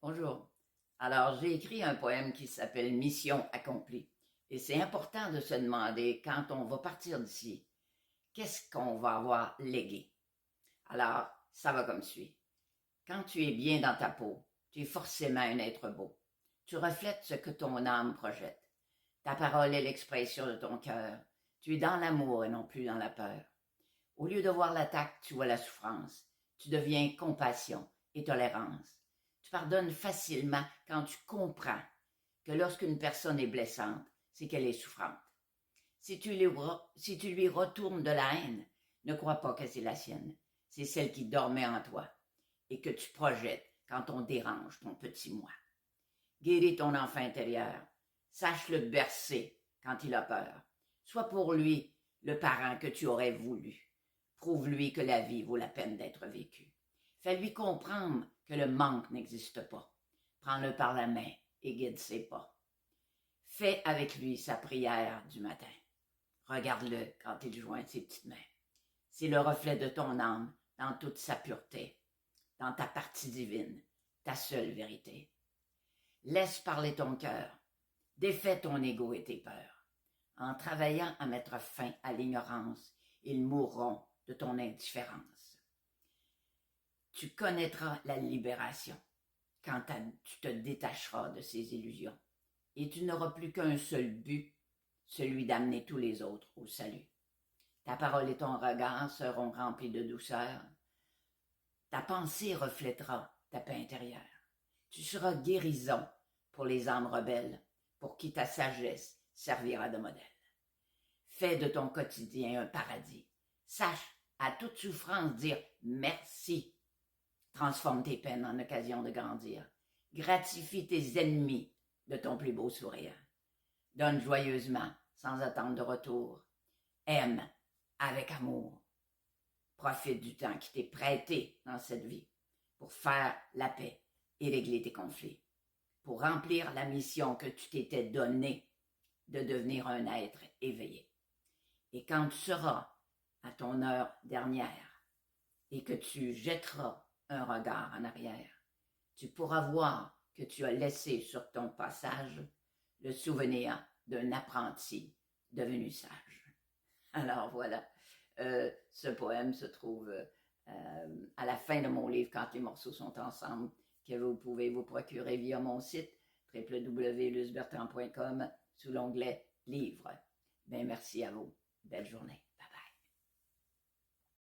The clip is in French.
Bonjour. Alors, j'ai écrit un poème qui s'appelle Mission accomplie. Et c'est important de se demander, quand on va partir d'ici, qu'est-ce qu'on va avoir légué? Alors, ça va comme suit. Quand tu es bien dans ta peau, tu es forcément un être beau. Tu reflètes ce que ton âme projette. Ta parole est l'expression de ton cœur. Tu es dans l'amour et non plus dans la peur. Au lieu de voir l'attaque, tu vois la souffrance. Tu deviens compassion et tolérance. Tu pardonnes facilement quand tu comprends que lorsqu'une personne est blessante, c'est qu'elle est souffrante. Si tu lui retournes de la haine, ne crois pas que c'est la sienne. C'est celle qui dormait en toi et que tu projettes quand on dérange ton petit moi. Guéris ton enfant intérieur. Sache le bercer quand il a peur. Sois pour lui le parent que tu aurais voulu. Prouve-lui que la vie vaut la peine d'être vécue. Fais-lui comprendre que le manque n'existe pas. Prends-le par la main et guide ses pas. Fais avec lui sa prière du matin. Regarde-le quand il joint ses petites mains. C'est le reflet de ton âme dans toute sa pureté, dans ta partie divine, ta seule vérité. Laisse parler ton cœur. Défais ton ego et tes peurs. En travaillant à mettre fin à l'ignorance, ils mourront de ton indifférence. Tu connaîtras la libération quand tu te détacheras de ces illusions. Et tu n'auras plus qu'un seul but, celui d'amener tous les autres au salut. Ta parole et ton regard seront remplis de douceur. Ta pensée reflètera ta paix intérieure. Tu seras guérison pour les âmes rebelles, pour qui ta sagesse servira de modèle. Fais de ton quotidien un paradis. Sache à toute souffrance dire merci. Transforme tes peines en occasion de grandir. Gratifie tes ennemis de ton plus beau sourire. Donne joyeusement, sans attendre de retour. Aime avec amour. Profite du temps qui t'est prêté dans cette vie pour faire la paix et régler tes conflits, pour remplir la mission que tu t'étais donnée de devenir un être éveillé. Et quand tu seras à ton heure dernière et que tu jetteras un regard en arrière, tu pourras voir que tu as laissé sur ton passage le souvenir d'un apprenti devenu sage. Alors voilà, ce poème se trouve à la fin de mon livre Quand les morceaux sont ensemble, que vous pouvez vous procurer via mon site www.luzbertrand.com sous l'onglet Livres. Bien, merci à vous. Belle journée.